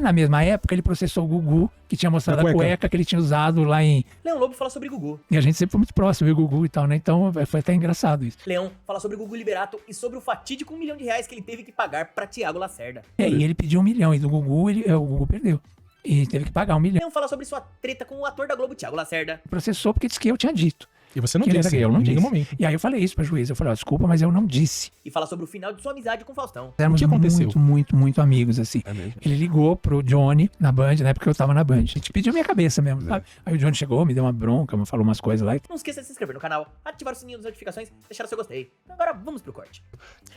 Na mesma época, ele processou o Gugu, que tinha mostrado a cueca que ele tinha usado lá em... Leão Lobo fala sobre Gugu. E a gente sempre foi muito próximo, viu, Gugu e tal, né? Então, foi até engraçado isso. Leão fala sobre Gugu Liberato e sobre o fatídico R$1 milhão que ele teve que pagar pra Thiago Lacerda. E ele pediu 1 milhão, e do Gugu, o Gugu perdeu. E teve que pagar 1 milhão. Leão fala sobre sua treta com o ator da Globo, Thiago Lacerda. Processou porque disse que eu tinha dito. E você não que disse, eu não em disse. nenhum momento. E aí eu falei isso pra juíza, eu falei, ó, desculpa, mas eu não disse. E fala sobre o final de sua amizade com o Faustão. Éramos O que aconteceu? muito amigos, assim. É mesmo? Ele ligou pro Johnny na Band, na época eu tava na Band. A gente pediu minha cabeça mesmo, sabe? Aí o Johnny chegou, me deu uma bronca, me falou umas coisas lá. Não esqueça de se inscrever no canal, ativar o sininho das notificações, deixar o seu gostei. Agora vamos pro corte.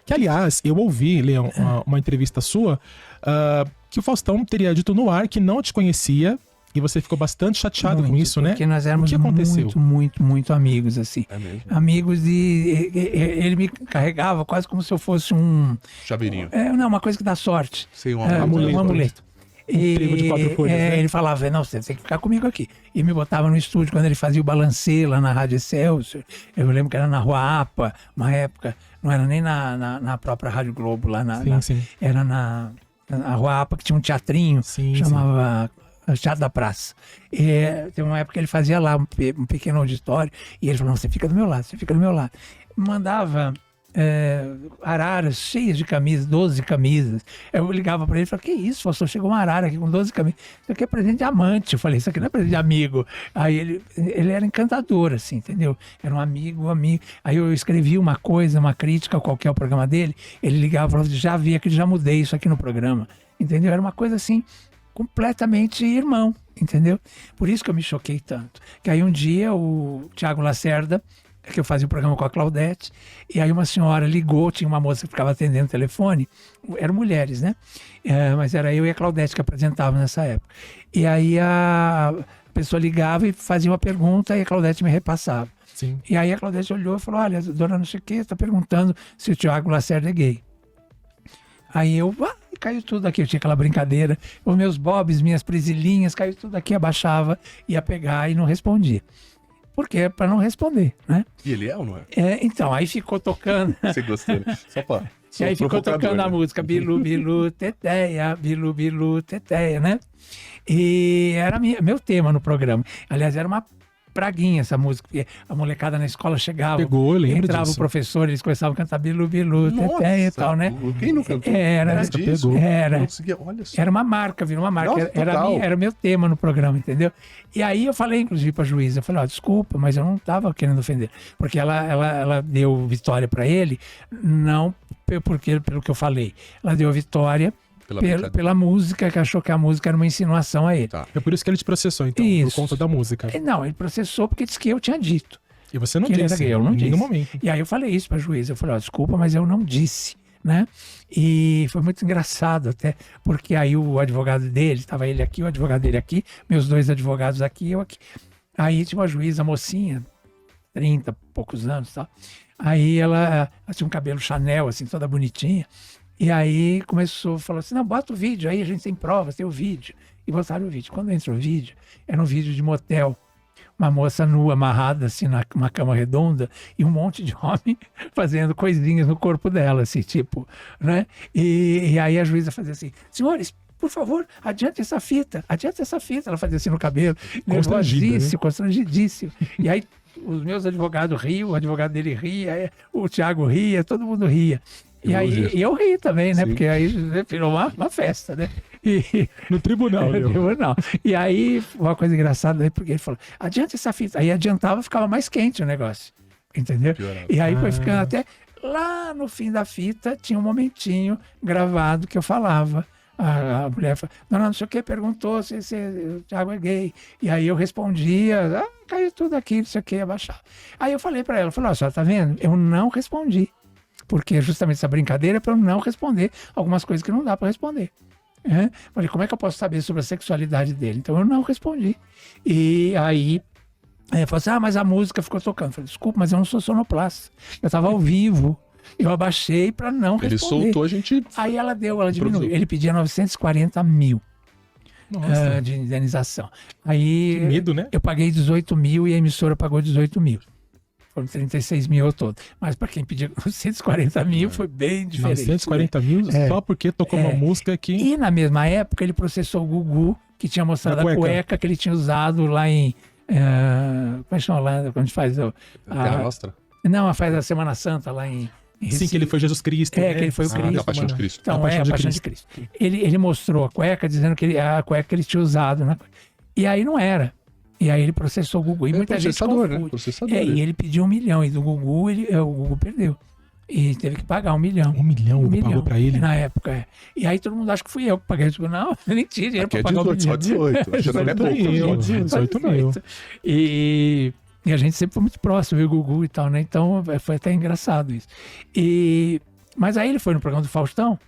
Que, aliás, eu ouvi, Leão, uma entrevista sua, que o Faustão teria dito no ar que não te conhecia e você ficou bastante chateado com isso, né? Porque nós éramos o que aconteceu? muito amigos, assim. É mesmo? Amigos de... Ele me carregava quase como se eu fosse um... Chaveirinho. Não, uma coisa que dá sorte. Sem um Um amuleto. trigo de 4 folhas, né? Ele falava, não, você tem que ficar comigo aqui. E me botava no estúdio quando ele fazia o balancê lá na Rádio Excelsior. Eu lembro que era na Rua APA, uma época, não era nem na própria Rádio Globo, lá Sim. era na Rua APA, que tinha um teatrinho, chamava Teatro da Praça. Tem uma época que ele fazia lá um pequeno auditório, e ele falou, não, você fica do meu lado, você fica do meu lado. Mandava... araras cheias de camisas, 12 camisas. Eu ligava pra ele e falava, que isso, Faustão, chegou uma arara aqui com 12 camisas. Isso aqui é presente de amante. Eu falei, isso aqui não é presente de amigo. Aí ele era encantador, assim, entendeu? Era um amigo. Aí eu escrevi uma coisa, uma crítica qualquer ao programa dele, ele ligava e falava, já vi aqui, já mudei isso aqui no programa. Entendeu? Era uma coisa assim, completamente irmão, entendeu? Por isso que eu me choquei tanto. Que aí um dia o Thiago Lacerda, que eu fazia o programa com a Claudete, e aí uma senhora ligou, tinha uma moça que ficava atendendo o telefone, eram mulheres, né? Mas era eu e a Claudete que apresentavam nessa época. E aí a pessoa ligava e fazia uma pergunta e a Claudete me repassava. Sim. E aí a Claudete olhou e falou, olha, dona não sei o que, está perguntando se o Thiago Lacerda é gay. Aí caiu tudo aqui, eu tinha aquela brincadeira, os meus bobs, minhas prisilinhas, caiu tudo aqui, abaixava, ia pegar e não respondia. Porque é para não responder, né? E ele é ou não é? Então, aí ficou tocando. Você gostou, né? Só pra... E aí ficou tocando a música Bilu, Bilu, Teteia, Bilu, Bilu, Teteia, né? E era meu tema no programa. Aliás, era uma praguinha essa música, porque a molecada na escola chegava, Pegou, eu lembro entrava disso. o professor, eles começavam a cantar Bilu, Bilu, Teteia e tal, né? Quem não cantou? Era disso? Olha só. Era uma marca, virou uma marca. Nossa, Era o meu tema no programa, entendeu? E aí eu falei, inclusive, pra juíza, eu falei, desculpa, mas eu não tava querendo ofender. Porque ela deu vitória pra ele, não pelo que eu falei. Ela deu vitória pela música, que achou que a música era uma insinuação a ele. Tá. É por isso que ele te processou, então, Isso. por conta da música. Não, ele processou porque disse que eu tinha dito. E você não Que ele disse, era gay, eu não em nenhum disse. momento. E aí eu falei isso pra juíza, eu falei, desculpa, mas eu não disse, né? E foi muito engraçado até, porque aí o advogado dele, estava ele aqui, o advogado dele aqui, meus dois advogados aqui, eu aqui. Aí tinha uma juíza, mocinha, 30 e poucos anos e tal. Aí ela tinha um cabelo Chanel, assim, toda bonitinha. E aí falou assim, não, bota o vídeo aí, a gente tem provas, tem o vídeo. E botaram o vídeo. Quando entrou o vídeo, era um vídeo de motel. Uma moça nua, amarrada assim numa cama redonda e um monte de homem fazendo coisinhas no corpo dela, assim, tipo, né? E aí a juíza fazia assim, senhores, por favor, adiante essa fita. Ela fazia assim no cabelo, nervosíssimo, constrangidíssimo. E aí os meus advogados riam, o advogado dele ria, o Thiago ria, todo mundo ria. E aí eu ri também, né? Sim. Porque aí virou uma festa, né? No tribunal, no tribunal. E aí, uma coisa engraçada, porque ele falou, adianta essa fita. Aí adiantava, ficava mais quente o negócio. Entendeu? E aí foi ficando até... Lá no fim da fita, tinha um momentinho gravado que eu falava. A mulher falou, não sei o que, perguntou se o Thiago é gay. E aí eu respondia, caiu tudo aqui, não sei o que, abaixar. Aí eu falei pra ela, a senhora tá vendo? Eu não respondi. Porque justamente essa brincadeira é para eu não responder algumas coisas que não dá para responder. Falei, como é que eu posso saber sobre a sexualidade dele? Então eu não respondi. E aí, falou assim, mas a música ficou tocando. Eu falei, desculpa, mas eu não sou sonoplasta. Eu estava ao vivo. Eu abaixei para não responder. Ele soltou, a gente... Aí ela diminuiu. Ele pedia 940 mil de indenização. Aí que medo, né? Eu paguei 18 mil e a emissora pagou 18 mil. foram 36 mil ao todo. Mas para quem pediu 140 mil foi bem diferente. 940 mil só porque tocou uma música que... E na mesma época ele processou o Gugu, que tinha mostrado a cueca que ele tinha usado lá em... como chama lá, quando a gente faz... Terra Nostra? Não, faz a Semana Santa lá em Sim, que ele foi Jesus Cristo. É, que ele foi o Cristo. A Paixão de Cristo. Então, a Paixão de Cristo. Ele mostrou a cueca, dizendo que a cueca que ele tinha usado. Né? E aí não era. E aí ele processou o Gugu. E muita gente confunde. Né? Processador. E ele pediu 1 milhão. E do Gugu, o Gugu perdeu. E teve que pagar 1 milhão. 1 milhão o Gugu pagou pra ele? Na época, E aí todo mundo acha que fui eu que paguei. Tipo, não, nem tinha dinheiro pra pagar 1 milhão. Só 18. 18 mil. E a gente sempre foi muito próximo, viu, o Gugu e tal, né? Então foi até engraçado isso. Mas aí ele foi no programa do Faustão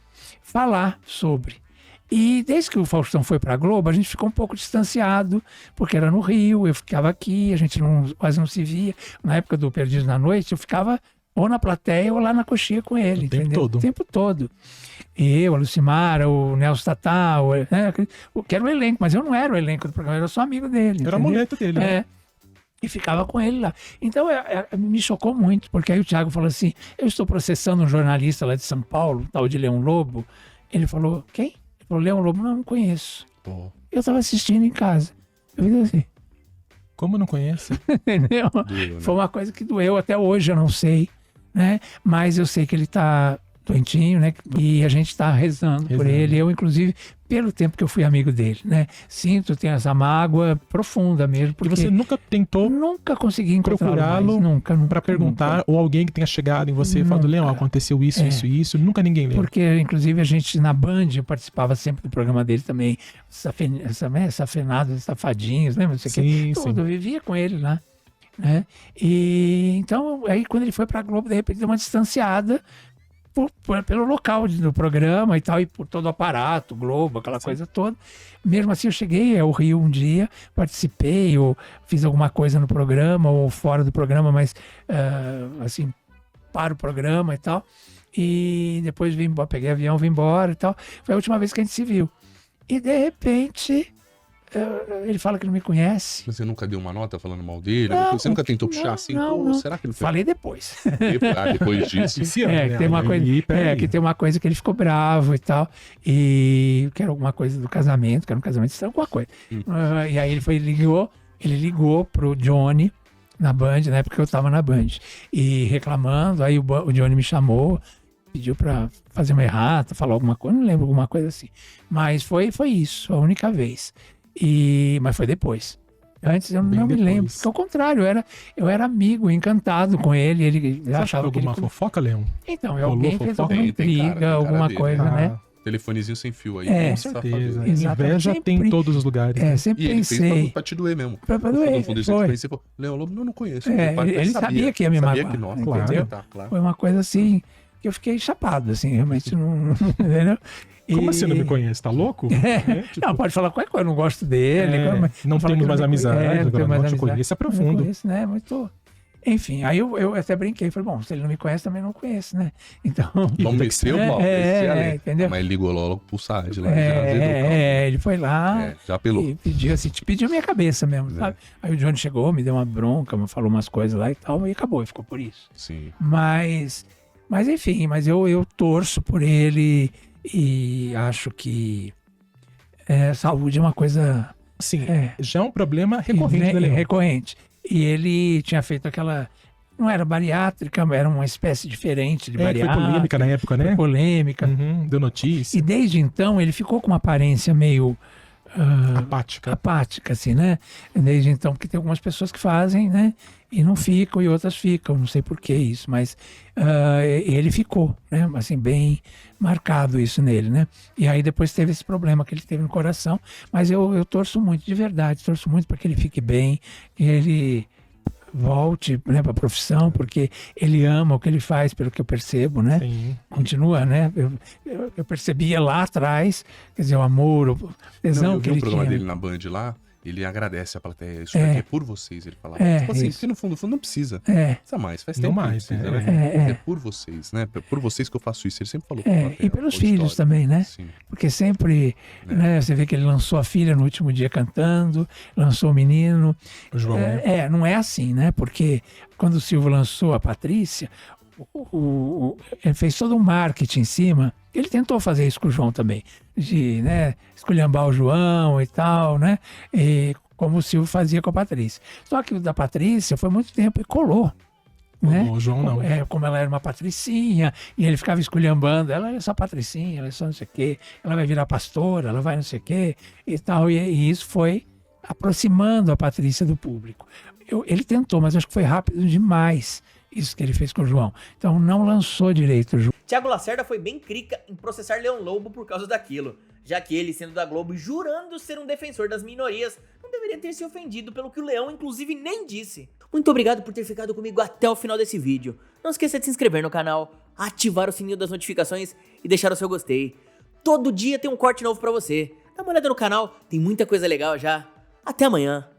falar sobre. E desde que o Faustão foi para a Globo, a gente ficou um pouco distanciado, porque era no Rio, eu ficava aqui, a gente quase não se via. Na época do Perdidos na Noite, eu ficava ou na plateia ou lá na coxinha com ele, entendeu? O tempo todo. Eu, a Lucimara, o Nelson Tatá, que era o elenco, mas eu não era o elenco do programa, eu era só amigo dele. Era a muleta dele, né? E ficava com ele lá. Então, me chocou muito, porque aí o Thiago falou assim, eu estou processando um jornalista lá de São Paulo, tal de Leão Lobo. Ele falou, quem? Ele falou, Leão Lobo, não conheço. Pô. Eu estava assistindo em casa. Eu fiz assim. Como não conhece? Entendeu? Doeu, né? Foi uma coisa que doeu, até hoje eu não sei, né? Mas eu sei que ele está doentinho, né? E a gente está rezando por ele. Eu, inclusive, pelo tempo que eu fui amigo dele, né? Tenho essa mágoa profunda mesmo. Porque e você nunca tentou... Nunca consegui procurá-lo nunca para perguntar, ou alguém que tenha chegado em você e falado, Leão, aconteceu isso, nunca ninguém lembra. Porque, inclusive, a gente na Band, eu participava sempre do programa dele também, Safenados, Safadinhos, lembra? Sim. Eu vivia com ele lá. Né? E então, aí quando ele foi para a Globo, de repente deu uma distanciada pelo local do programa e tal, e por todo o aparato, Globo, aquela coisa toda. Mesmo assim, eu cheguei ao Rio um dia, participei, ou fiz alguma coisa no programa, ou fora do programa, mas assim, para o programa e tal. E depois peguei avião, vim embora e tal. Foi a última vez que a gente se viu. E de repente... ele fala que não me conhece. Mas você nunca deu uma nota falando mal dele? Não, você nunca tentou puxar assim? Não. Será que ele foi? Falei depois. Depois disso. Que tem uma coisa, que tem uma coisa que ele ficou bravo e tal. E que era alguma coisa do casamento, que era um casamento estranho, alguma coisa. E aí ele ligou pro Johnny na Band, na época que eu tava na Band. E reclamando, aí o Johnny me chamou, pediu pra fazer uma errata, falar alguma coisa, não lembro, alguma coisa assim. Mas foi isso, a única vez. Mas foi depois. Antes eu não me lembro. Porque ao contrário, eu era amigo, encantado com ele. Ele achava que alguma fofoca, Leão? Então, alguém fez alguma intriga, alguma coisa, né? Telefonezinho sem fio aí. Com certeza. Inveja tem em todos os lugares. Sempre e ele pensei. fez pra te doer mesmo. Pra doer. Você falou, Leão Lobo, eu não conheço. Ele sabia que ia me magoar. Que não, claro. Foi uma coisa assim, que eu fiquei chapado, assim, realmente não... Entendeu? Como assim não me conhece? Tá louco? Não, pode falar qualquer coisa, eu não gosto dele. Não temos mais amizade, agora não te conheço, é profundo. Não conheço, né? Muito... Enfim, aí eu até brinquei, falei, bom, se ele não me conhece, também não conheço, né? Então... Vamos descer o mal, entendeu? Mas ele ligou logo pro Sade lá. Ele foi lá já apelou. E pediu minha cabeça mesmo, sabe? Aí o Johnny chegou, me deu uma bronca, falou umas coisas lá e tal, e acabou, e ficou por isso. Sim. Mas enfim, eu torço por ele e acho que saúde é uma coisa... Sim, já é um problema recorrente, né, Leão? Recorrente. E ele tinha feito aquela... Não era bariátrica, era uma espécie diferente de bariátrica. Foi polêmica na época, né? Foi polêmica. Deu notícia. E desde então ele ficou com uma aparência meio... apática, assim, né? Desde então, porque tem algumas pessoas que fazem, né? E não ficam, e outras ficam, não sei por que isso, mas ele ficou, né? Assim, bem marcado isso nele, né? E aí depois teve esse problema que ele teve no coração, mas eu torço muito, de verdade, torço muito para que ele fique bem, que ele volte, né, para a profissão, porque ele ama o que ele faz, pelo que eu percebo, né? Sim. Continua, né? Eu percebia lá atrás, quer dizer, o amor, o tesão que ele tinha. Eu vi o programa dele na Band lá, Ele agradece a plateia. Isso daqui é por vocês, ele falava. É, tipo assim, isso. porque no fundo não precisa. É. Não precisa mais, faz Não tempo mais, que não precisa, é. né? É por vocês, né? Por vocês que eu faço isso. Ele sempre falou pra plateia, E pelos auditório. filhos também, né? Sim. Porque sempre, né, você vê que ele lançou a filha no último dia cantando, lançou o menino. O João, né? Não é assim, né? Porque quando o Silvio lançou a Patrícia, ele fez todo um marketing em cima. Ele tentou fazer isso com o João também, de, né, esculhambar o João e tal, né? E como o Silvio fazia com a Patrícia. Só que o da Patrícia foi muito tempo e colou. Né? O João não. Como ela era uma patricinha, e ele ficava esculhambando, ela é só patricinha, ela é só não sei o quê, ela vai virar pastora, ela vai não sei o quê, e tal, e isso foi aproximando a Patrícia do público. Ele tentou, mas acho que foi rápido demais isso que ele fez com o João. Então não lançou direito o João. Thiago Lacerda foi bem crica em processar Leão Lobo por causa daquilo, já que ele, sendo da Globo e jurando ser um defensor das minorias, não deveria ter se ofendido pelo que o Leão, inclusive, nem disse. Muito obrigado por ter ficado comigo até o final desse vídeo. Não esqueça de se inscrever no canal, ativar o sininho das notificações e deixar o seu gostei. Todo dia tem um corte novo pra você. Dá uma olhada no canal, tem muita coisa legal já. Até amanhã.